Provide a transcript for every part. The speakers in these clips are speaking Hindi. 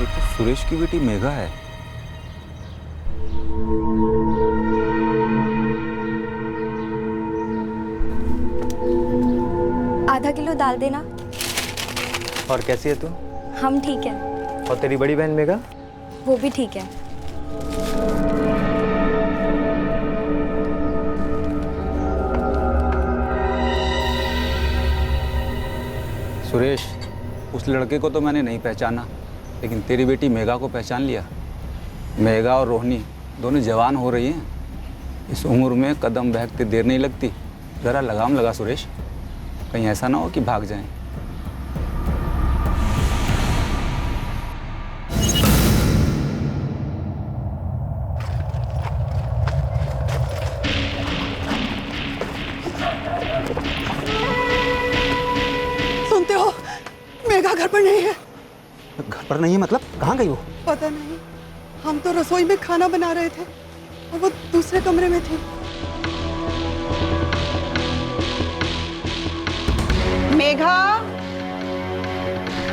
ये तो सुरेश की बेटी मेघा है। आधा किलो दाल देना। और कैसी है तू? हम ठीक है। और तेरी बड़ी बहन मेघा? वो भी ठीक है। सुरेश, उस लड़के को तो मैंने नहीं पहचाना, लेकिन तेरी बेटी मेघा को पहचान लिया। मेघा और रोहिणी दोनों जवान हो रही हैं। इस उम्र में कदम बहकते देर नहीं लगती। ज़रा लगाम लगा सुरेश, कहीं ऐसा ना हो कि भाग जाएं। सुनते हो, मेघा घर पर नहीं है। घर पर नहीं है मतलब? कहाँ गई वो? पता नहीं, हम तो रसोई में खाना बना रहे थे और वो दूसरे कमरे में थी। मेघा,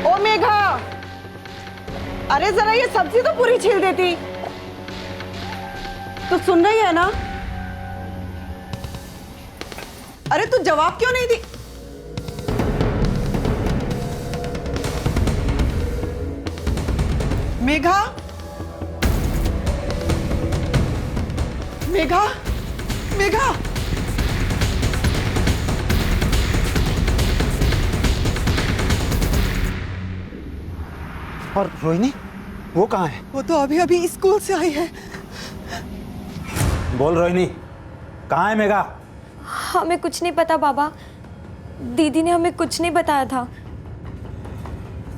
ओ मेघा, अरे जरा ये सब्जी तो पूरी छील देती। तू सुन रही है ना? अरे तू जवाब क्यों नहीं दी? मेघा, मेघा, मेघा, और रोहिणी, वो कहाँ है? वो तो अभी अभी स्कूल से आई है। बोल रोहिणी, कहाँ है मेघा? हमें कुछ नहीं पता बाबा। दीदी ने हमें कुछ नहीं बताया था।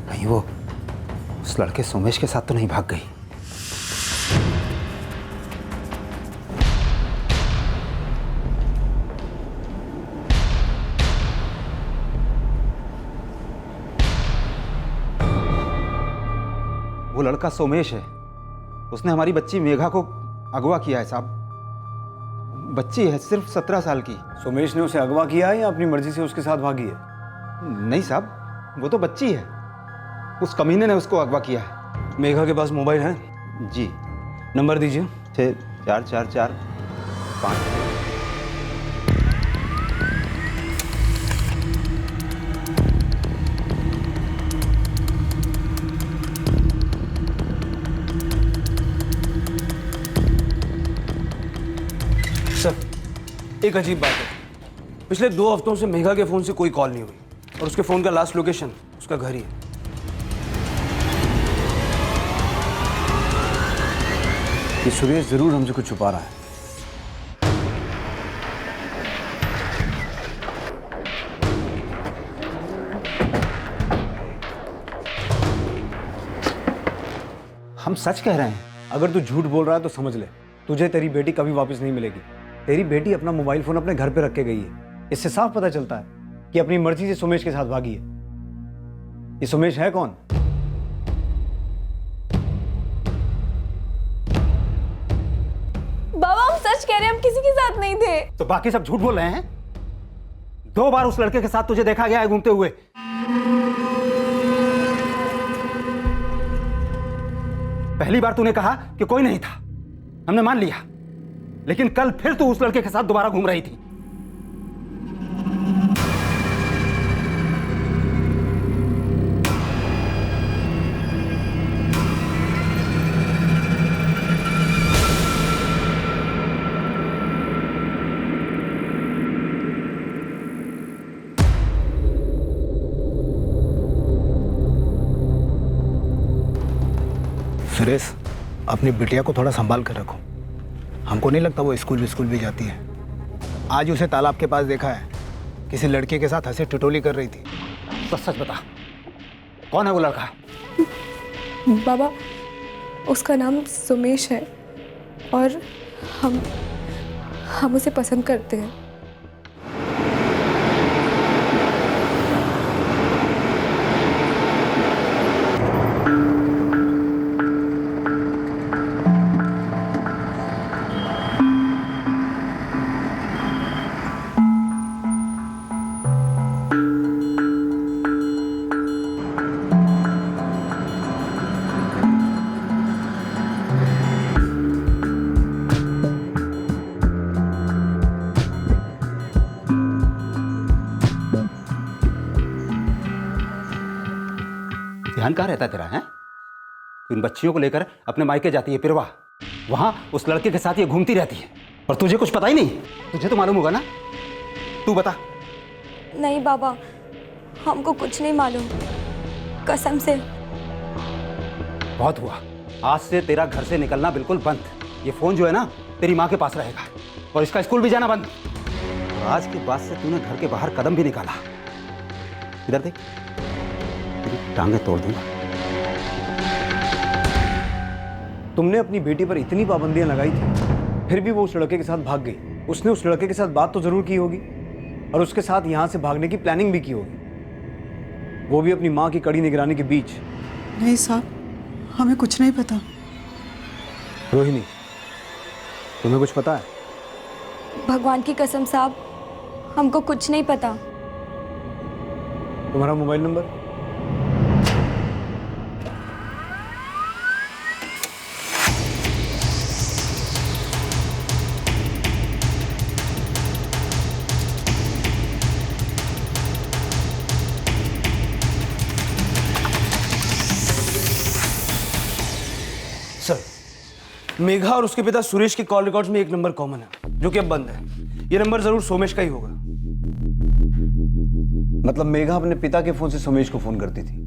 कहीं वो उस लड़के सोमेश के साथ तो नहीं भाग गई? वो लड़का सोमेश है। उसने हमारी बच्ची मेघा को अगवा किया है साहब। बच्ची है सिर्फ 17 साल की। सोमेश ने उसे अगवा किया है या अपनी मर्जी से उसके साथ भागी है? नहीं साहब, वो तो बच्ची है। उस कमीने ने उसको अगवा किया है। मेघा के पास मोबाइल है? जी। नंबर दीजिए। 64445। सर, एक अजीब बात है। पिछले 2 हफ्तों से मेघा के फोन से कोई कॉल नहीं हुई और उसके फोन का लास्ट लोकेशन उसका घर ही है। ये सुरेश जरूर हमसे कुछ छुपा रहा है। हम सच कह रहे हैं। अगर तू झूठ बोल रहा है तो समझ ले, तुझे तेरी बेटी कभी वापस नहीं मिलेगी। तेरी बेटी अपना मोबाइल फोन अपने घर पे रख के गई है। इससे साफ पता चलता है कि अपनी मर्जी से सोमेश के साथ भागी है। ये सोमेश है कौन? बाबा हम सच कह रहे हैं, हम किसी के साथ नहीं थे। तो बाकी सब झूठ बोल रहे हैं। 2 बार उस लड़के के साथ तुझे देखा गया है घूमते हुए। पहली बार तूने कहा कि कोई नहीं था, हमने मान लिया। लेकिन कल फिर तू उस लड़के के साथ दोबारा घूम रही थी। सुरेश, अपनी बिटिया को थोड़ा संभाल कर रखो। हमको नहीं लगता वो स्कूल भी जाती है। आज उसे तालाब के पास देखा है, किसी लड़के के साथ हंसी ठिठोली कर रही थी। तो सच बता, कौन है वो लड़का? बाबा, उसका नाम सुमेश है और हम उसे पसंद करते हैं। ध्यान कहाँ रहता है तेरा? है इन बच्चियों को लेकर अपने मायके जाती है पिरवा, वहां उस लड़के के साथ ये घूमती रहती है और तुझे कुछ पता ही नहीं। तुझे तो मालूम होगा ना, तू बता। नहीं बाबा, हमको कुछ नहीं मालूम, कसम से। बहुत हुआ, आज से तेरा घर से निकलना बिल्कुल बंद। ये फोन जो है ना तेरी माँ के पास रहेगा और इसका स्कूल भी जाना बंद। और आज के बाद से तूने घर के बाहर कदम भी निकाला, इधर देख, तेरी टांगे तोड़ दूंगा। तुमने अपनी बेटी पर इतनी पाबंदियां लगाई थी, फिर भी वो उस लड़के के साथ भाग गई। उसने उस लड़के के साथ बात तो जरूर की होगी और उसके साथ यहां से भागने की प्लानिंग भी की होगी, वो भी अपनी माँ की कड़ी निगरानी के बीच। नहीं साहब, हमें कुछ नहीं पता। रोहिणी, तुम्हें कुछ पता है? भगवान की कसम साहब, हमको कुछ नहीं पता। तुम्हारा मोबाइल नंबर? सर, मेघा और उसके पिता सुरेश के कॉल रिकॉर्ड्स में एक नंबर कॉमन है जो कि अब बंद है। ये नंबर जरूर सोमेश का ही होगा। मतलब मेघा अपने पिता के फोन से सोमेश को फोन करती थी।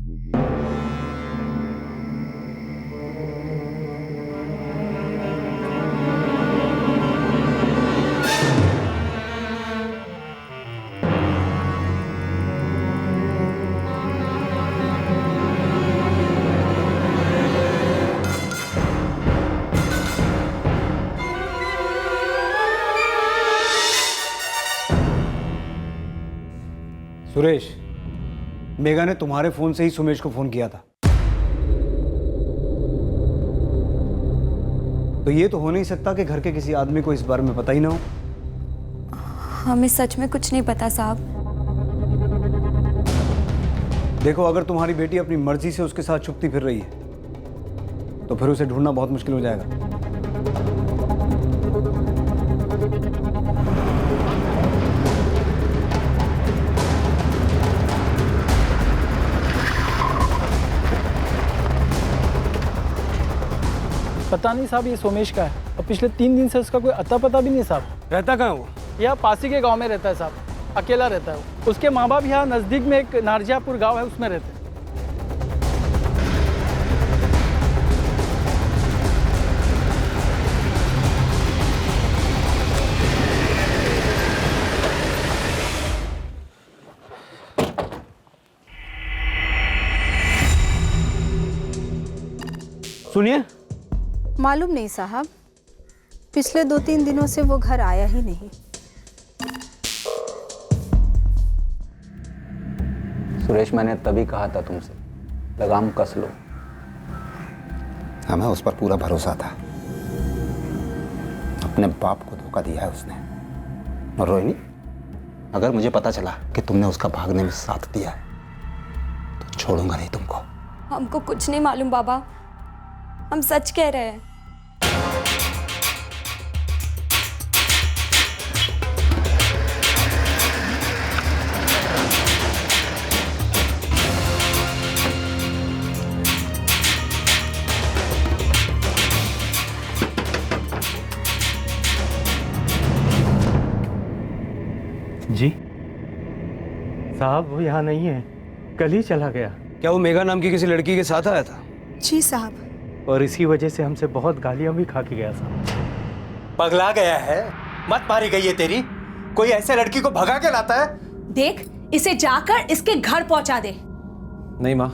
सुरेश, मेघा ने तुम्हारे फोन से ही सुमेश को फोन किया था, तो ये तो हो नहीं सकता कि घर के किसी आदमी को इस बारे में पता ही ना हो। हमें सच में कुछ नहीं पता साहब। देखो, अगर तुम्हारी बेटी अपनी मर्जी से उसके साथ छुपती फिर रही है तो फिर उसे ढूंढना बहुत मुश्किल हो जाएगा। पता नहीं साहब, ये सोमेश का है और पिछले 3 दिन से उसका कोई अता पता भी नहीं साहब। रहता कहाँ है वो? यह पासी के गांव में रहता है साहब, अकेला रहता है वो। उसके माँ बाप यहाँ नज़दीक में एक नारजियापुर गांव है, उसमें रहते हैं। सुनिए। मालूम नहीं साहब, पिछले 2-3 दिनों से वो घर आया ही नहीं। सुरेश, मैंने तभी कहा था तुमसे, लगाम कस लो। हमें उस पर पूरा भरोसा था, अपने बाप को धोखा दिया है उसने। और रोहिणी, अगर मुझे पता चला कि तुमने उसका भागने में साथ दिया है तो छोड़ूंगा नहीं तुमको। हमको कुछ नहीं मालूम बाबा, हम सच कह रहे हैं। जी साहब, वो यहाँ नहीं है, कल ही चला गया। क्या वो मेघा नाम की किसी लड़की के साथ आया था? जी साहब। और इसी वजह से हमसे बहुत गालियाँ भी खा के गया साहब। पगला गया है, मत मारी गई है तेरी। कोई ऐसे लड़की को भगा के लाता है? देख, इसे जाकर इसके घर पहुंचा दे। नहीं माँ,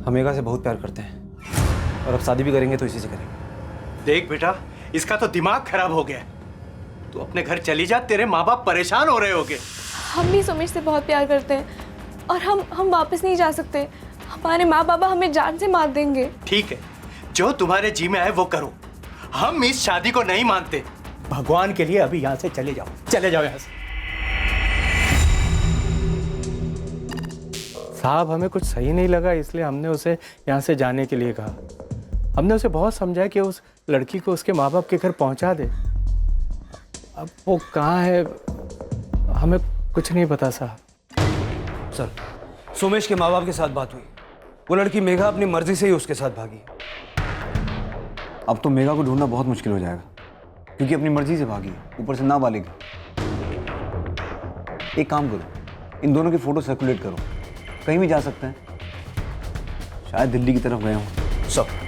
हम मेघा से बहुत प्यार करते हैं और अब शादी भी करेंगे तो इसी से करेंगे। देख बेटा, इसका तो दिमाग खराब हो गया। तू अपने घर चली जा, तेरे माँ बाप परेशान हो रहे होंगे। हम भी सोमेश से बहुत प्यार करते हैं और हम वापस नहीं जा सकते। हमारे माँ बाबा हमें जान से मार देंगे। ठीक है, जो तुम्हारे जी में आए वो करो। हम इस शादी को नहीं मानते। भगवान के लिए अभी यहाँ से चले जाओ, चले जाओ यहाँ से। साहब, हमें कुछ सही नहीं लगा, इसलिए हमने उसे यहाँ से जाने के लिए कहा। हमने उसे बहुत समझाया कि उस लड़की को उसके माँ बाप के घर पहुँचा दे। अब वो कहाँ है हमें कुछ नहीं पता साहब। सर, सोमेश के माँ बाप के साथ बात हुई, वो लड़की मेघा अपनी मर्जी से ही उसके साथ भागी। अब तो मेघा को ढूंढना बहुत मुश्किल हो जाएगा, क्योंकि अपनी मर्जी से भागी, ऊपर से नाबालिग। एक काम करो, इन दोनों की फोटो सर्कुलेट करो, कहीं भी जा सकते हैं। शायद दिल्ली की तरफ गए हों। सब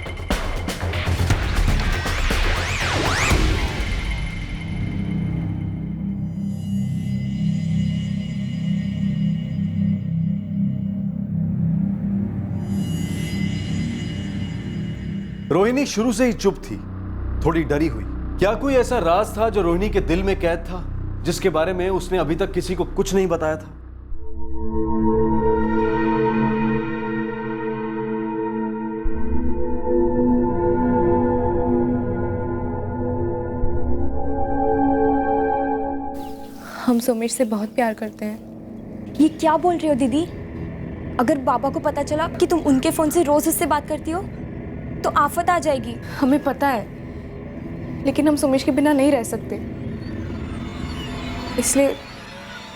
रोहिणी शुरू से ही चुप थी, थोड़ी डरी हुई। क्या कोई ऐसा राज था जो रोहिणी के दिल में कैद था, जिसके बारे में उसने अभी तक किसी को कुछ नहीं बताया था? हम सोमेश से बहुत प्यार करते हैं। ये क्या बोल रही हो दीदी? अगर बाबा को पता चला कि तुम उनके फोन से रोज उससे बात करती हो तो आफत आ जाएगी। हमें पता है, लेकिन हम सोमेश के बिना नहीं रह सकते, इसलिए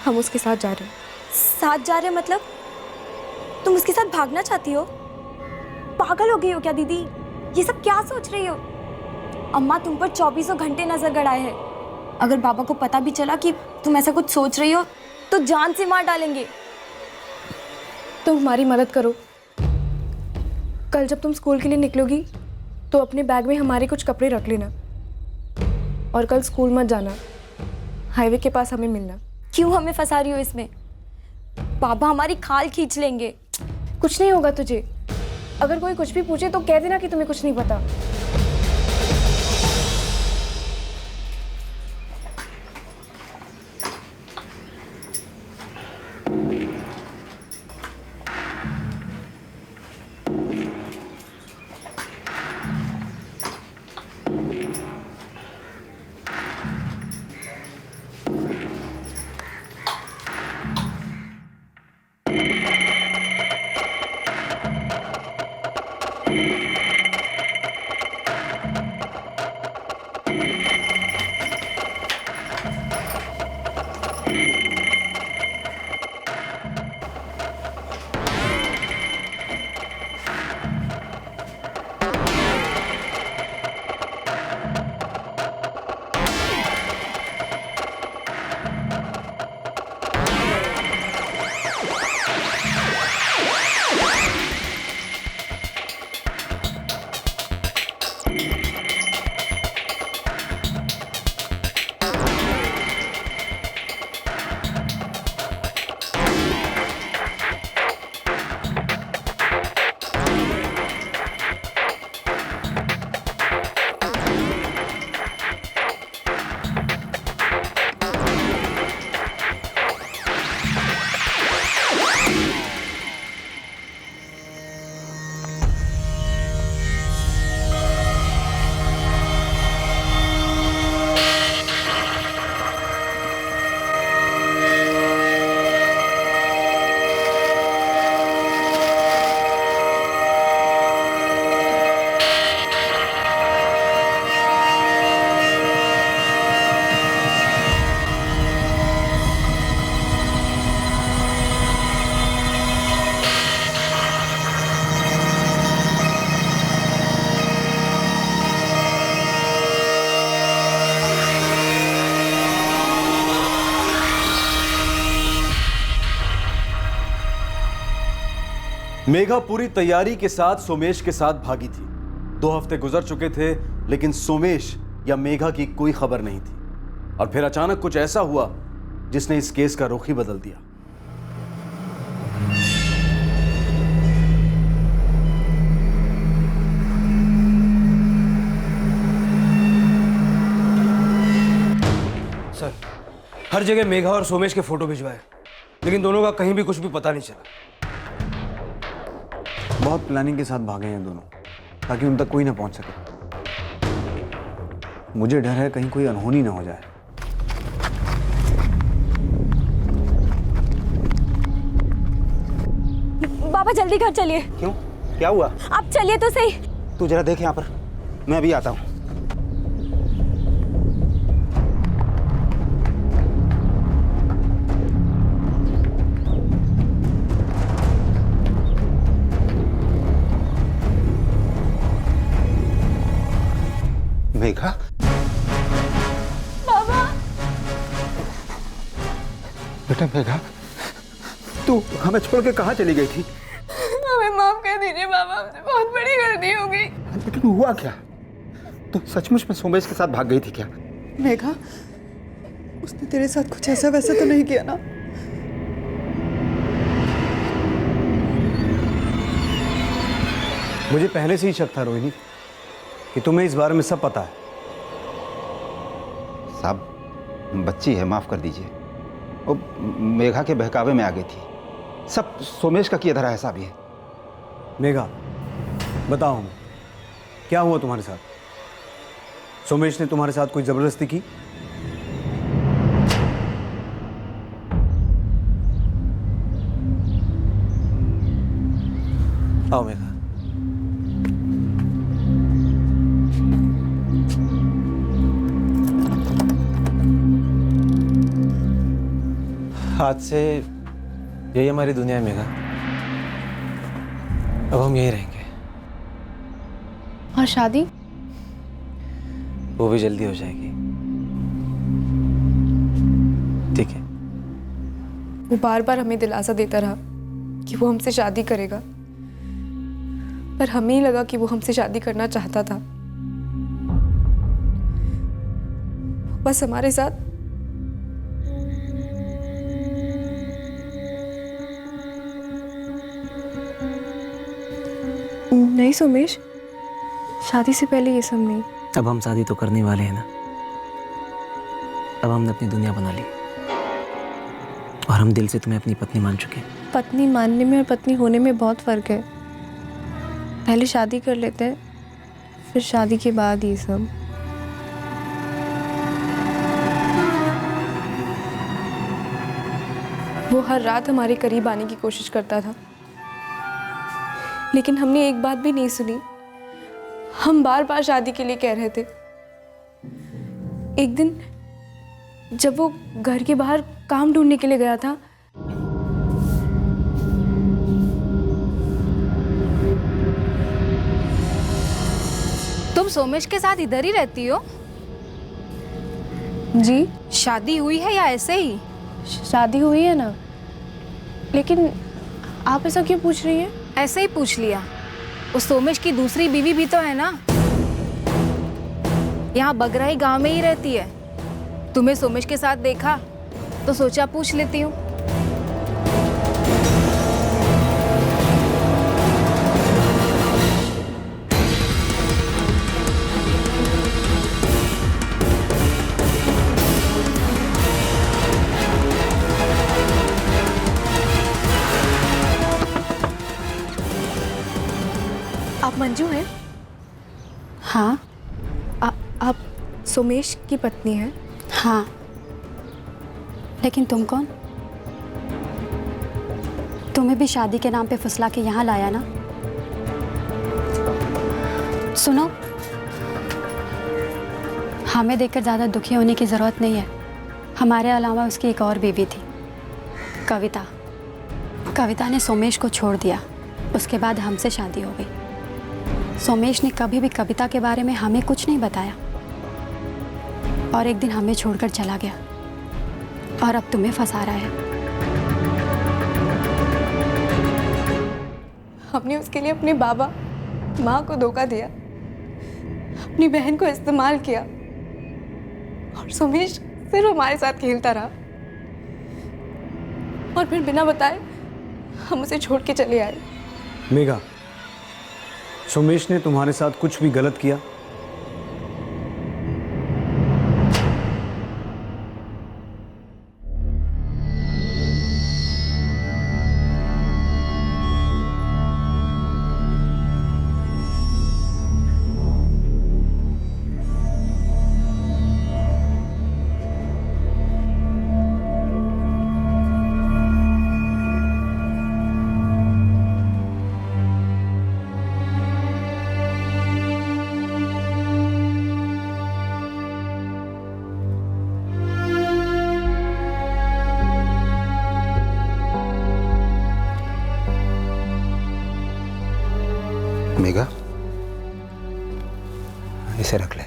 हम उसके साथ जा रहे हैं। साथ जा रहे मतलब? तुम उसके साथ भागना चाहती हो? पागल हो गई हो क्या दीदी? ये सब क्या सोच रही हो? अम्मा तुम पर 24 घंटे नजर गड़ाए हैं। अगर बाबा को पता भी चला कि तुम ऐसा कुछ सोच रही हो तो जान से मार डालेंगे। तुम हमारी मदद करो। कल जब तुम स्कूल के लिए निकलोगी तो अपने बैग में हमारे कुछ कपड़े रख लेना, और कल स्कूल मत जाना, हाईवे के पास हमें मिलना। क्यों हमें फंसा रही हो इसमें? बाबा हमारी खाल खींच लेंगे। कुछ नहीं होगा तुझे। अगर कोई कुछ भी पूछे तो कह देना कि तुम्हें कुछ नहीं पता। मेघा पूरी तैयारी के साथ सोमेश के साथ भागी थी। 2 हफ्ते गुजर चुके थे, लेकिन सोमेश या मेघा की कोई खबर नहीं थी। और फिर अचानक कुछ ऐसा हुआ जिसने इस केस का रुख ही बदल दिया। सर, हर जगह मेघा और सोमेश के फोटो भिजवाए, लेकिन दोनों का कहीं भी कुछ भी पता नहीं चला। बहुत प्लानिंग के साथ भागे हैं दोनों, ताकि उन तक कोई ना पहुंच सके। मुझे डर है कहीं कोई अनहोनी ना हो जाए। बाबा जल्दी घर चलिए। क्यों, क्या हुआ? आप चलिए तो सही। तू जरा देख यहाँ पर, मैं अभी आता हूँ। मेघा, बाबा, बेटा मेघा, तू हमें छोड़ के कहाँ चली गई थी? हमें माफ कर दीजिए बाबा, हमसे बहुत बड़ी गलती हो गई। लेकिन हुआ क्या? तू सचमुच में सोमेश के साथ भाग गई थी क्या? मेघा, उसने तेरे साथ कुछ ऐसा वैसा तो नहीं किया ना? मुझे पहले से ही शक था रोहिणी कि तुम्हें इस बारे में सब पता है। साहब, बच्ची है, माफ कर दीजिए। वो मेघा के बहकावे में आ गई थी। सब सोमेश का किया धरा है साहब। ये मेघा, बताओ हमें, क्या हुआ तुम्हारे साथ? सोमेश ने तुम्हारे साथ कोई जबरदस्ती की? आओ मेघा। आज से यही हमारी दुनिया है मेघा। अब हम यही रहेंगे। और शादी? वो भी जल्दी हो जाएगी। ठीक है। वो बार बार हमें दिलासा देता रहा कि वो हमसे शादी करेगा, पर हमें ही लगा कि वो हमसे शादी करना चाहता था। बस हमारे साथ नहीं सोमेश, शादी से पहले ये सब नहीं। अब हम शादी तो करने वाले हैं ना। अब हमने अपनी दुनिया बना ली और हम दिल से तुम्हें अपनी पत्नी मान चुके हैं। पत्नी मानने में और पत्नी होने में बहुत फर्क है। पहले शादी कर लेते हैं, फिर शादी के बाद ये सब। वो हर रात हमारे करीब आने की कोशिश करता था, लेकिन हमने एक बात भी नहीं सुनी। हम बार बार शादी के लिए कह रहे थे। एक दिन जब वो घर के बाहर काम ढूंढने के लिए गया था, तुम सोमेश के साथ इधर ही रहती हो? जी। शादी हुई है या ऐसे ही? शादी हुई है ना, लेकिन आप ऐसा क्यों पूछ रही हैं? ऐसे ही पूछ लिया। उस सोमेश की दूसरी बीवी भी तो है ना, यहाँ बगराई गांव में ही रहती है। तुम्हें सोमेश के साथ देखा तो सोचा पूछ लेती हूँ। आप मंजू हैं? हाँ। आप सोमेश की पत्नी हैं? हाँ, लेकिन तुम कौन? तुम्हें भी शादी के नाम पे फुसला के यहाँ लाया ना? सुनो, हमें देखकर ज़्यादा दुखी होने की ज़रूरत नहीं है। हमारे अलावा उसकी एक और बीवी थी, कविता। कविता ने सोमेश को छोड़ दिया, उसके बाद हमसे शादी हो गई। सोमेश ने कभी भी कविता के बारे में हमें कुछ नहीं बताया और एक दिन हमें छोड़कर चला गया और अब तुम्हें फंसा रहा है। हमने उसके लिए अपने बाबा माँ को धोखा दिया, अपनी बहन को इस्तेमाल किया, और सोमेश सिर्फ हमारे साथ खेलता रहा और फिर बिना बताए हम उसे छोड़ के चले आए। मेघा, सोमेश ने तुम्हारे साथ कुछ भी गलत किया? मेघा, इसे रख ले।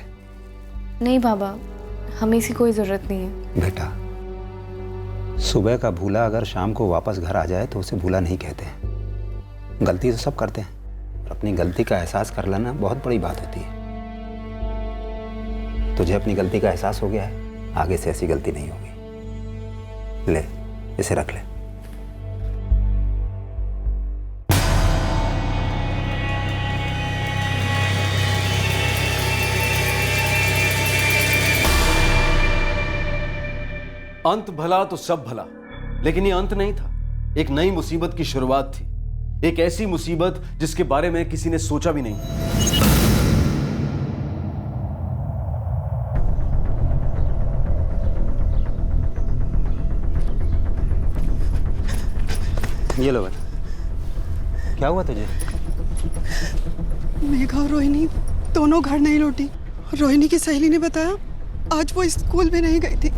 नहीं बाबा, हमें इसकी कोई ज़रूरत नहीं है। बेटा, सुबह का भूला अगर शाम को वापस घर आ जाए तो उसे भूला नहीं कहते हैं। गलती तो सब करते हैं, और अपनी गलती का एहसास कर लेना बहुत बड़ी बात होती है। तुझे अपनी गलती का एहसास हो गया है, आगे से ऐसी गलती नहीं होगी। ले, इसे रख ले। अंत भला तो सब भला, लेकिन ये अंत नहीं था, एक नई मुसीबत की शुरुआत थी। एक ऐसी मुसीबत जिसके बारे में किसी ने सोचा भी नहीं। ये लो बेटा, क्या हुआ तुझे? मेघा और रोहिणी दोनों घर नहीं लौटी। रोहिणी की सहेली ने बताया आज वो स्कूल भी नहीं गई थी।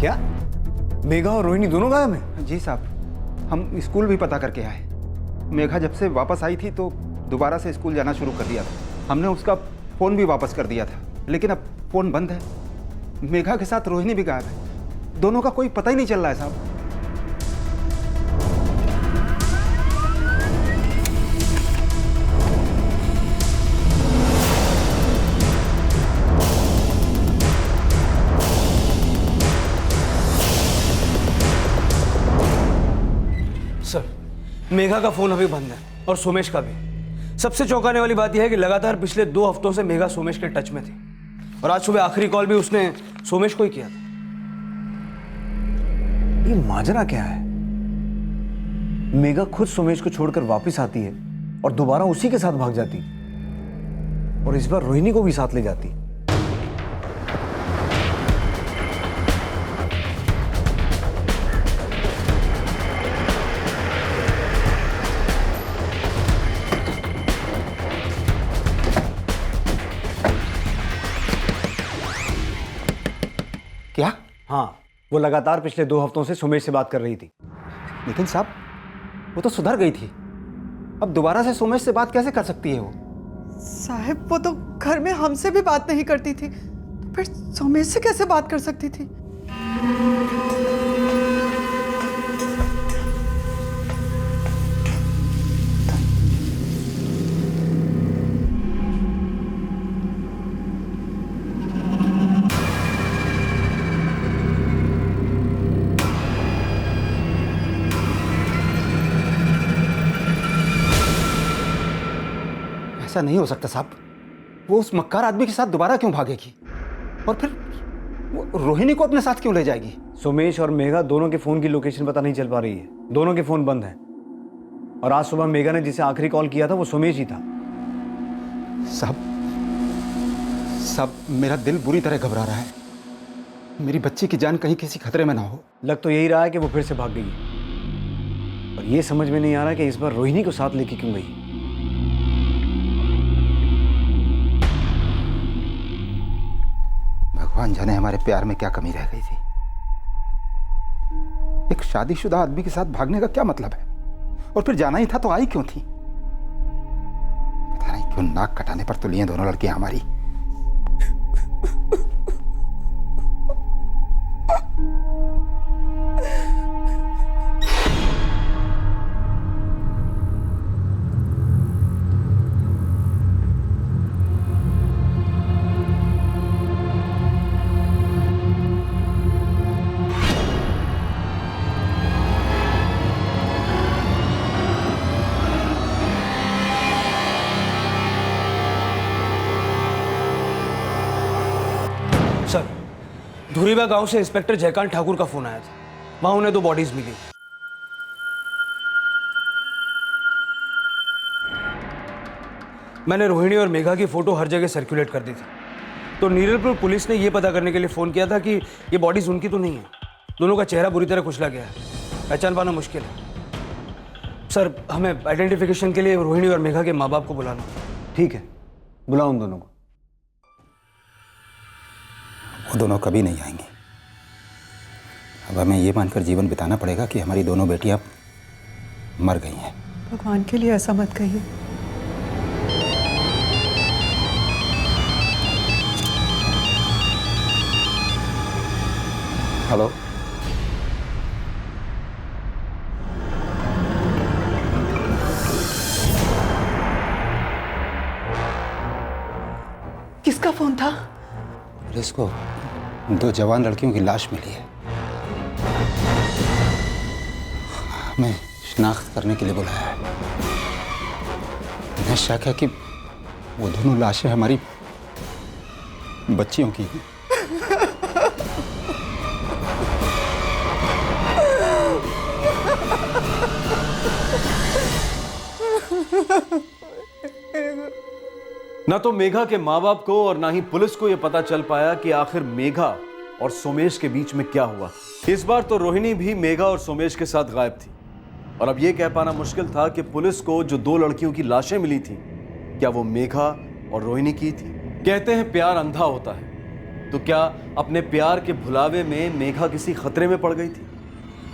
क्या मेघा और रोहिणी दोनों गायब हैं? जी साहब, हम स्कूल भी पता करके आए। मेघा जब से वापस आई थी तो दोबारा से स्कूल जाना शुरू कर दिया था। हमने उसका फ़ोन भी वापस कर दिया था, लेकिन अब फ़ोन बंद है। मेघा के साथ रोहिणी भी गायब है। दोनों का कोई पता ही नहीं चल रहा है साहब। सर, मेघा का फोन अभी बंद है और सोमेश का भी। सबसे चौंकाने वाली बात यह है कि लगातार पिछले 2 हफ्तों से मेघा सोमेश के टच में थी, और आज सुबह आखिरी कॉल भी उसने सोमेश को ही किया था। ये माजरा क्या है? मेघा खुद सोमेश को छोड़कर वापस आती है और दोबारा उसी के साथ भाग जाती, और इस बार रोहिणी को भी साथ ले जाती। क्या? हाँ, वो लगातार पिछले 2 हफ्तों से सोमेश से बात कर रही थी। लेकिन साहब, वो तो सुधर गई थी। अब दोबारा से सोमेश से बात कैसे कर सकती है वो? साहब, वो तो घर में हमसे भी बात नहीं करती थी, तो फिर सोमेश से कैसे बात कर सकती थी? ऐसा नहीं हो सकता साहब। वो उस मक्कार आदमी के साथ दोबारा क्यों भागेगी? और फिर वो रोहिणी को अपने साथ क्यों ले जाएगी? सोमेश और मेघा दोनों के फोन की लोकेशन पता नहीं चल पा रही है। दोनों के फोन बंद हैं, और आज सुबह मेघा ने जिसे आखिरी कॉल किया था वो सोमेश ही था। साहब, मेरा दिल बुरी तरह घबरा रहा है। मेरी बच्ची की जान कहीं किसी खतरे में ना हो। लग तो यही रहा है कि वो फिर से भाग गई, और ये समझ में नहीं आ रहा कि इस बार रोहिणी को साथ लेके क्यों गई। भगवान जाने हमारे प्यार में क्या कमी रह गई थी। एक शादीशुदा आदमी के साथ भागने का क्या मतलब है? और फिर जाना ही था तो आई क्यों थी? पता नहीं क्यों नाक कटाने पर तुली हैं दोनों लड़कियां हमारी। सर, धुरीबा गांव से इंस्पेक्टर जयकांत ठाकुर का फोन आया था। वहां उन्हें 2 बॉडीज मिली। मैंने रोहिणी और मेघा की फोटो हर जगह सर्कुलेट कर दी थी, तो नीरलपुर पुलिस ने यह पता करने के लिए फोन किया था कि ये बॉडीज उनकी तो नहीं है। दोनों का चेहरा बुरी तरह कुचला गया है, पहचान पाना मुश्किल है। सर, हमें आइडेंटिफिकेशन के लिए रोहिणी और मेघा के माँ बाप को बुलाना। ठीक है, बुलाओ उन दोनों को। वो दोनों कभी नहीं आएंगी। अब हमें ये मानकर जीवन बिताना पड़ेगा कि हमारी दोनों बेटियां मर गई हैं। भगवान के लिए ऐसा मत कहिए। हेलो। किसका फोन था? पुलिस को 2 जवान लड़कियों की लाश मिली है। हमें शिनाख्त करने के लिए बुलाया है। मैं शक है कि वो दोनों लाशें हमारी बच्चियों की हैं। ना तो मेघा के माँ बाप को और ना ही पुलिस को यह पता चल पाया कि आखिर मेघा और सोमेश के बीच में क्या हुआ। इस बार तो रोहिणी भी मेघा और सोमेश के साथ गायब थी और अब यह कह पाना मुश्किल था कि पुलिस को जो 2 लड़कियों की लाशें मिली थी क्या वो मेघा और रोहिणी की थी। कहते हैं प्यार अंधा होता है, तो क्या अपने प्यार के भुलावे में मेघा किसी खतरे में पड़ गई थी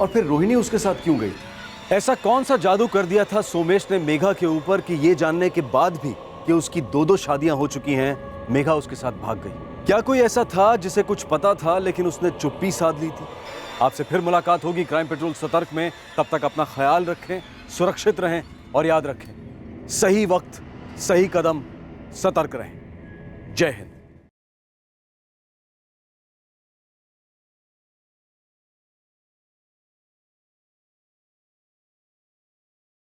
और फिर रोहिणी उसके साथ क्यों गई थी? ऐसा कौन सा जादू कर दिया था सोमेश ने मेघा के ऊपर कि ये जानने के बाद भी कि उसकी 2 शादियां हो चुकी हैं, मेघा उसके साथ भाग गई? क्या कोई ऐसा था जिसे कुछ पता था लेकिन उसने चुप्पी साध ली थी? आपसे फिर मुलाकात होगी क्राइम पेट्रोल सतर्क में। तब तक अपना ख्याल रखें, सुरक्षित रहें और याद रखें, सही वक्त सही कदम, सतर्क रहें। जय हिंद।